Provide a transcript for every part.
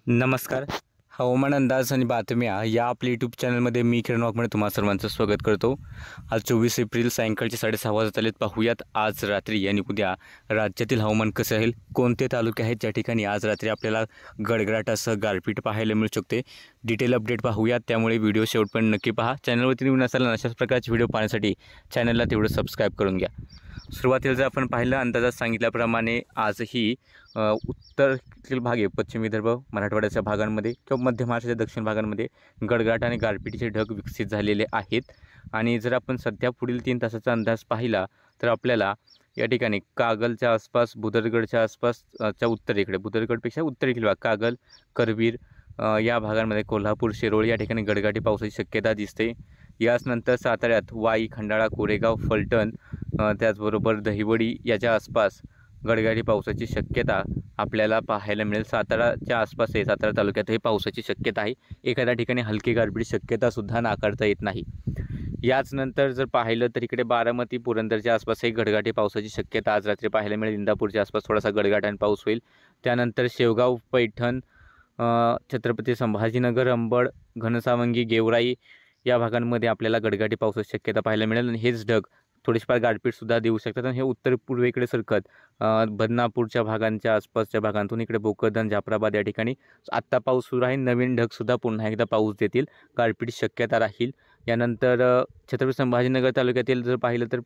नमस्कार. हवामान अंदाज आणि बातम्या या आपल्या यूट्यूब चॅनलमध्ये मी किरण वाघमारे तुम्हा सर्वांचं स्वागत करतो. आज 24 एप्रिल सायंकाळचे 6:30 वाजत आलेत. पाहूयात आज रात्री आणि उद्या राज्यातील हवामान कसं राहील, कोणते तालुके आहेत ज्या ठिकाणी आज रात्री आपल्याला गडगडाटासह गारपीट पाहायला मिळू शकते. डिटेल अपडेट पाहूयात, त्यामुळे व्हिडिओ शेवटपर्यंत नक्की पहा. चॅनलवरती नवीन असाल अशाच प्रकारचे व्हिडिओ पाहण्यासाठी चॅनलला तेवढं सबस्क्राईब करून घ्या. सुरुवातीला जर आपण पाहिलं, अंदाजात सांगितल्याप्रमाणे आजही उत्तरेतील भागे पश्चिम विदर्भ, मराठवाड्याच्या भागांमध्ये किंवा मध्य महाराष्ट्राच्या दक्षिण भागांमध्ये गडगडाट आणि गारपिटीचे ढग विकसित झालेले आहेत. आणि जर आपण सध्या पुढील 3 तासाचा अंदाज पाहिला तर आपल्याला या ठिकाणी कागलच्या आसपास, भुदरगडच्या आसपास च्या उत्तरेकडे, भुदरगडपेक्षा उत्तरेकडील भाग कागल, करवीर या भागांमध्ये, कोल्हापूर, शिरोळ या ठिकाणी गडगडाटी पावसाची शक्यता दिसते. याच नंतर साताऱ्यात वाई, खंडाळा, कोरेगाव, फलटण त्याचबरोबर दहिवडी याच्या आसपास गडगडाटी पावसाची शक्यता आपल्याला पाहायला मिळेल. साताराच्या आसपास आहे, सातारा तालुक्यातही पावसाची शक्यता आहे. एखाद्या ठिकाणी हलकी गारपीट शक्यतासुद्धा नाकारता येत नाही. याच नंतर जर पाहिलं तर इकडे बारामती, पुरंदरच्या आसपासही गडगडाटी पावसाची शक्यता आज रात्री पाहायला मिळेल. इंदापूरच्या आसपास थोडासा गडगडाट आणि पाऊस होईल. त्यानंतर शेवगाव, पैठण, छत्रपती संभाजीनगर, अंबड, घनसावंगी, गेवराई या भागांमध्ये आपल्याला गडगडाटी पावसाची शक्यता पाहायला मिळेल. आणि हेच ढग थोडीफार गारपीटसुद्धा देऊ शकतात. आणि हे उत्तर पूर्वेकडे सरकत बदनापूरच्या भागांच्या आसपासच्या भागांतून इकडे भोकरदन, जाफराबाद या ठिकाणी आत्ता पाऊस सुरू आहे. नवीन ढगसुद्धा पुन्हा एकदा पाऊस देतील, गारपीट शक्यता राहील. यानंतर छत्रपती संभाजीनगर तालुक्यातील जर पाहिलं तर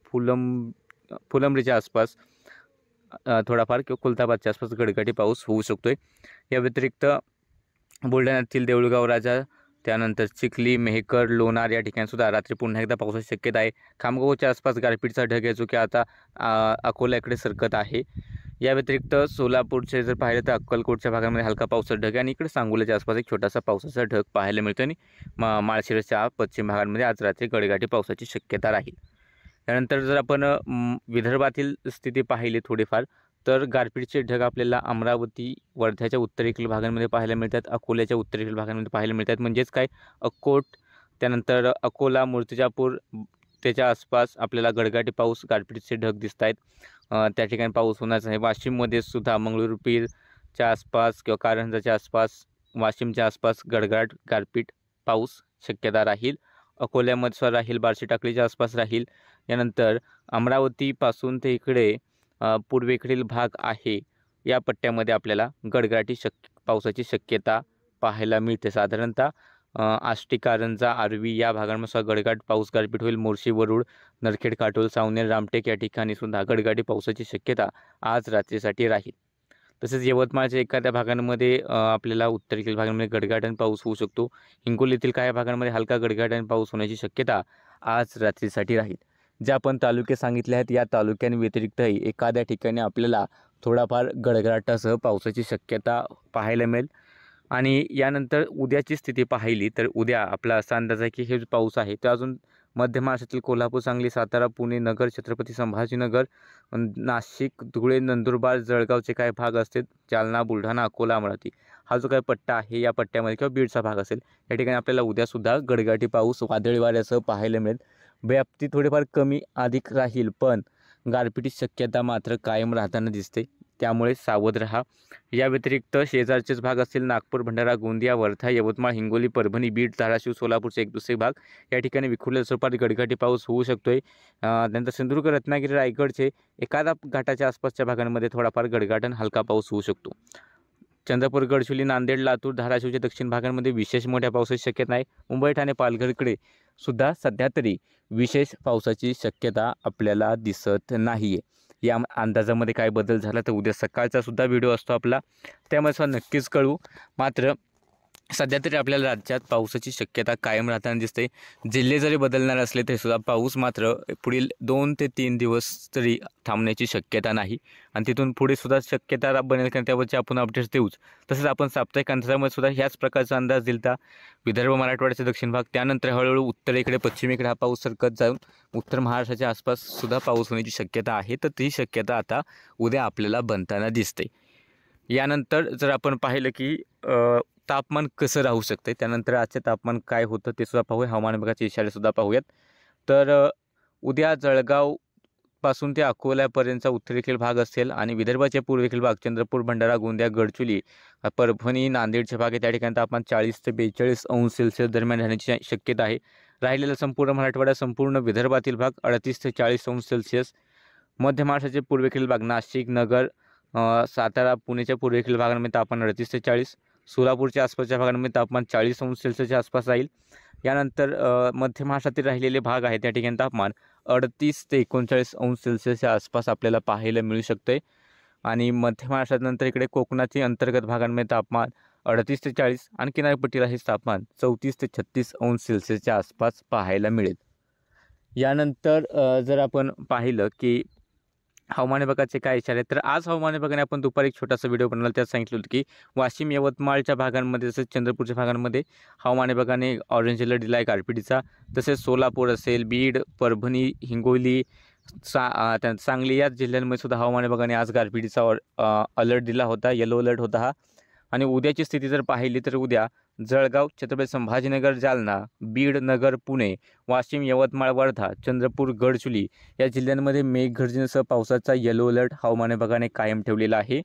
फुलंब्रीच्या आसपास थोडाफार किंवा खुलताबादच्या आसपास गडगडाटी पाऊस होऊ शकतो आहे. या व्यतिरिक्त बुलढाण्यातील देऊळगाव राजा, त्यानंतर चिखली, मेहकर, लोणार या ठिकाणीसुद्धा रात्री पुन्हा एकदा पावसाची शक्यता आहे. खामगावच्या आसपास गारपीटचा ढग आहे, जो की आता अकोल्याकडे सरकत आहे. या व्यतिरिक्त सोलापूरचे जर पाहिलं तर अक्कलकोटच्या भागामध्ये हलका पावसाचा ढग आहे. आणि इकडे सांगोल्याच्या आसपास एक छोटासा पावसाचा ढग पाहायला मिळतो. आणि माळशिरसच्या पश्चिम भागांमध्ये आज रात्री गडगडाटी पावसाची शक्यता राहील. त्यानंतर जर आपण विदर्भातील स्थिती पाहिली थोडीफार, तर गारपीटचे ढग आपल्याला अमरावती, वर्ध्याच्या उत्तरेकडील भागांमध्ये पाहायला मिळतात. अकोल्याच्या उत्तरेकडील भागांमध्ये पाहायला मिळतात. म्हणजेच काय, अक्कोट, त्यानंतर अकोला, मूर्तिजापूर त्याच्या आसपास आपल्याला गडगडाटी पाऊस, गारपीटचे ढग दिसत आहेत. त्या ठिकाणी पाऊस होण्याचा आहे. वाशिममध्ये सुद्धा मंगळुरूपीरच्या आसपास किंवा कारंजाच्या आसपास, वाशिमच्या आसपास गारपीट पाऊस शक्यता राहील. अकोल्यामध्ये सुद्धा राहील, बार्शी टाकळीच्या आसपास राहील. यानंतर अमरावतीपासून ते इकडे पूर्वेकडील भाग आहे, या पट्ट्यामध्ये आपल्याला गडगडाटी पावसाची शक्यता पाहायला मिळते. साधारणतः आष्टी, कारंजा, आर्वी या भागांमध्ये गडगडाट पाऊस, गारपीट होईल. मोर्शी, वरुड, नरखेड, काटोल, सावनेर, रामटेक या ठिकाणी सुद्धा गडगडाटी पावसाची शक्यता आज रात्रीसाठी राहील. तसेच यवतमाळच्या एखाद्या भागांमध्ये आपल्याला उत्तरेकडील भागांमध्ये गडगडाट आणि पाऊस होऊ शकतो. हिंगोलीतील काही भागांमध्ये हलका गडगडाट आणि पाऊस होण्याची शक्यता आज रात्रीसाठी राहील. जे आपण तालुके सांगितले आहेत, या तालुक्यांव्यतिरिक्तही एखाद्या ठिकाणी आपल्याला थोडाफार गडगडाटासह पावसाची शक्यता पाहायला मिळेल. आणि यानंतर उद्याची स्थिती पाहिली तर उद्या आपला असा अंदाज आहे की हे जो पाऊस आहे तो अजून मध्य महाराष्ट्रातील कोल्हापूर, सांगली, सातारा, पुणे, नगर, छत्रपती संभाजीनगर, नाशिक, धुळे, नंदुरबार, जळगावचे काही भाग असतील, जालना, बुलढाणा, अकोला, अमरावती हा जो काही पट्टा आहे, या पट्ट्यामध्ये किंवा बीडचा भाग असेल, या ठिकाणी आपल्याला उद्यासुद्धा गडगडाटी पाऊस, वादळी वाऱ्यासह पाहायला मिळेल. व्याप्ती थोडीफार कमी अधिक राहील, पण गारपिटीची शक्यता मात्र कायम राहताना दिसते, त्यामुळे सावध राहा. या व्यतिरिक्त शेजारचेच भाग असतील नागपूर, भंडारा, गोंदिया, वर्धा, यवतमाळ, हिंगोली, परभणी, बीड, धाराशिव, सोलापूरचे एक दुसरे भाग, या ठिकाणी विखुरलेल्या स्वरूपात गडगडाटी पाऊस होऊ शकतोय. त्यानंतर सिंधुदुर्ग, रत्नागिरी, रायगडचे एखादा घाटाच्या आसपासच्या भागांमध्ये थोडाफार गडगडाट आणि हलका पाऊस होऊ शकतो. चंद्रपूर, गडचिरोली, नांदेड, लातूर, धाराशिवच्या दक्षिण भागांमध्ये विशेष मोठ्या पावसाची शक्यता आहे. मुंबई, ठाणे, पालघरकडे सुद्धा सध्या तरी विशेष पावसाची शक्यता आपल्याला दिसत नाही आहे. या अंदाजामध्ये काय बदल झाला तर उद्या सकाळचा सुद्धा व्हिडिओ असतो आपला, त्यामुळे नक्कीच कळवू. मात्र सध्या तरी आपल्याला राज्यात पावसाची शक्यता कायम राहताना दिसते. जिल्हे जरी बदलणार असले तरी सुद्धा पाऊस मात्र पुढील 2 ते 3 दिवस तरी थांबण्याची शक्यता नाही. आणि तिथून पुढे सुद्धा शक्यता बनेल कारण त्यावरची आपण अपडेट्स देऊच. तसंच आपण साप्ताहिक अंदाजामध्ये सुद्धा ह्याच प्रकारचा अंदाज दिलता. विदर्भ, मराठवाड्याचे दक्षिण भाग, त्यानंतर हळूहळू उत्तरेकडे, पश्चिमेकडे हा पाऊस सरकत जाऊन उत्तर महाराष्ट्राच्या आसपास सुद्धा पाऊस होण्याची शक्यता आहे. तर ती शक्यता आता उद्या आपल्याला बनताना दिसते. यानंतर जर आपण पाहिलं की तापमान कसं राहू शकते, त्यानंतर आजचे तापमान काय होतं ते सुद्धा पाहूया. हवामान विभागाचे इशारे सुद्धा पाहूयात. तर उद्या जळगाव, पासून ते अकोल्यापर्यंतचा उत्तरेकडील भाग असेल आणि विदर्भाचे पूर्वेकडील भाग चंद्रपूर, भंडारा, गोंदिया, गडचिरोली, परभणी, नांदेडचे भाग आहे त्या ठिकाणी तापमान 40 ते 42 अंश सेल्सिअस दरम्यान राहण्याची शक्यता आहे. राहिलेला संपूर्ण मराठवाडा, संपूर्ण विदर्भातील भाग 38 ते 40 अंश सेल्सिअस. मध्य महाराष्ट्राचे पूर्वेकडील भाग नाशिक, नगर, सातारा, पुण्याच्या पूर्वेकडील भागांमध्ये तापमान 38 ते 40. सोलापूरच्या आसपासच्या भागांमध्ये तापमान 40 अंश सेल्सिअसच्या आसपास राहील. यानंतर मध्य महाराष्ट्रातील राहिलेले भाग आहे त्या ठिकाणी तापमान 38 ते 39 अंश सेल्सिअसच्या आसपास आपल्याला पाहायला मिळू शकते. आणि मध्य महाराष्ट्रानंतर इकडे कोकणातील अंतर्गत भागांमध्ये तापमान 38 ते 40 आणि किनारपट्टीला हे तापमान 34 ते 36 अंश सेल्सिअसच्या आसपास पाहायला मिळेल. यानंतर जर आपण पाहिलं की हवामान विभागाचे काय इशारे आहेत, तर आज हवामान विभागाने आपण दुपारी एक छोटासा व्हिडिओ बनवला, त्यात सांगितलं होतं की वाशिम, यवतमाळच्या भागांमध्ये तसेच चंद्रपूरच्या भागांमध्ये हवामान विभागाने ऑरेंज अलर्ट दिला आहे गारपिटीचा. तसेच सोलापूर असेल, बीड, परभणी, हिंगोली, सांगली या जिल्ह्यांमध्ये सुद्धा हवामान विभागाने आज गारपिटीचा अलर्ट दिला होता, येलो अलर्ट होता हा. आणि उद्याची स्थिती जर पाहिली तर उद्या जळगाव, छत्रपती संभाजीनगर, जालना, बीड, नगर, पुणे, वाशिम, यवतमाळ, वर्धा, चंद्रपूर, गडचिरोली या जिल्ह्यांमध्ये मेघगर्जनेसह पावसाचा येलो अलर्ट हवामान विभागाने कायम ठेवलेला आहे.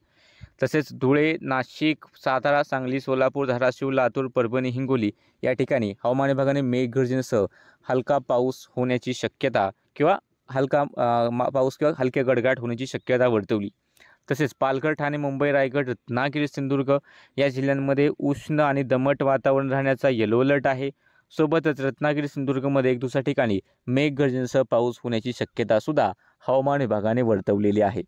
तसेच धुळे, नाशिक, सातारा, सांगली, सोलापूर, धाराशिव, लातूर, परभणी, हिंगोली या ठिकाणी हवामान विभागाने मेघगर्जनेसह हलका पाऊस होण्याची शक्यता किंवा हलका पाऊस किंवा हलके गडगडाट होण्याची शक्यता वर्तवली. तसेच पालघर, ठाणे, मुंबई, रायगड, रत्नागिरी, सिंधुदुर्ग या जिल्ह्यांमध्ये उष्ण आणि दमट वातावरण राहण्याचा येलो अलर्ट आहे. सोबतच रत्नागिरी, सिंधुदुर्गमध्ये एक दुसऱ्या ठिकाणी मेघगर्जनेसह पाऊस होण्याची शक्यता सुद्धा हवामान विभागाने वर्तवलेली आहे.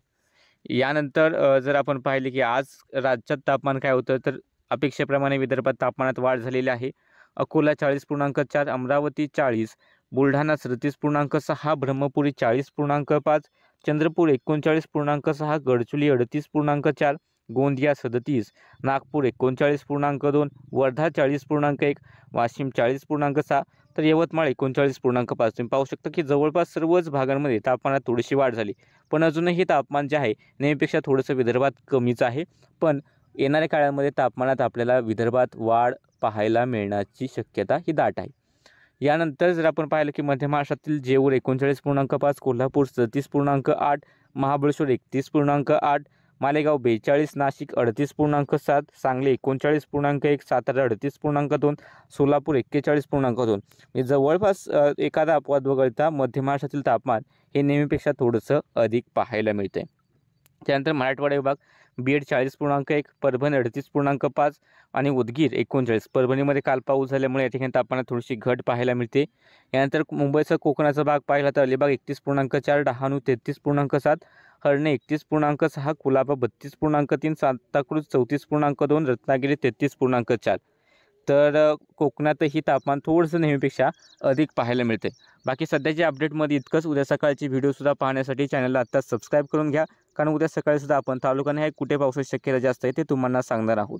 यानंतर जर आपण पाहिले की आज राज्यात तापमान काय होतं, तर अपेक्षेप्रमाणे विदर्भात तापमानात वाढ झालेली आहे. अकोला 40.4, अमरावती 40, बुलढाणा 37.6, ब्रह्मपुरी 40.5, चंद्रपूर 39.6, गडचिरोली 38.4, गोंदिया 37, नागपूर 39.2, वर्धा 40.1, वाशिम 40.6, तर यवतमाळ 39.5. तुम्ही पाहू शकता की जवळपास सर्वच भागांमध्ये तापमानात थोडीशी वाढ झाली. पण अजूनही तापमान जे आहे नेहमीपेक्षा थोडंसं विदर्भात कमीच आहे. पण येणाऱ्या काळामध्ये तापमानात आपल्याला विदर्भात वाढ पाहायला मिळण्याची शक्यता ही दाट आहे. यानंतर जर आपण पाहिलं की मध्य महाराष्ट्रातील जेऊर 39.5, कोल्हापूर 37.8, महाबळेश्वर 31.8, मालेगाव 42, नाशिक 38.7, सांगली 39.1, सातारा 38.2, सोलापूर 41.2. हे जवळपास एखादा अपवाद वगळता मध्य महाराष्ट्रातील तापमान हे नेहमीपेक्षा थोडंसं अधिक पाहायला मिळतं आहे. त्यानंतर मराठवाडा विभाग बीड 40.1, परभणी 38.5 आणि उदगीर 39. परभणीमध्ये काल पाऊस झाल्यामुळे या ठिकाणी तापमानात थोडीशी घट पाहायला मिळते. यानंतर मुंबईचा कोकणाचा भाग पाहिला तर अलिबाग 31.4, डहाणू 33.7, हरणे 31.6, कुलाबा 32.3, सांताक्रूज 34.2, रत्नागिरी 33.4. तर कोकणातही तापमान थोडंसं नेहमीपेक्षा अधिक पाहायला मिळते. बाकी सध्याच्या अपडेटमध्ये इतकंच. उद्या सकाळची व्हिडिओसुद्धा पाहण्यासाठी चॅनलला आत्ताच सबस्क्राईब करून घ्या, कारण उद्या सकाळीसुद्धा आपण तालुका नाही कुठे पावसाची शक्यता जास्त आहे ते तुम्हाला सांगणार आहोत.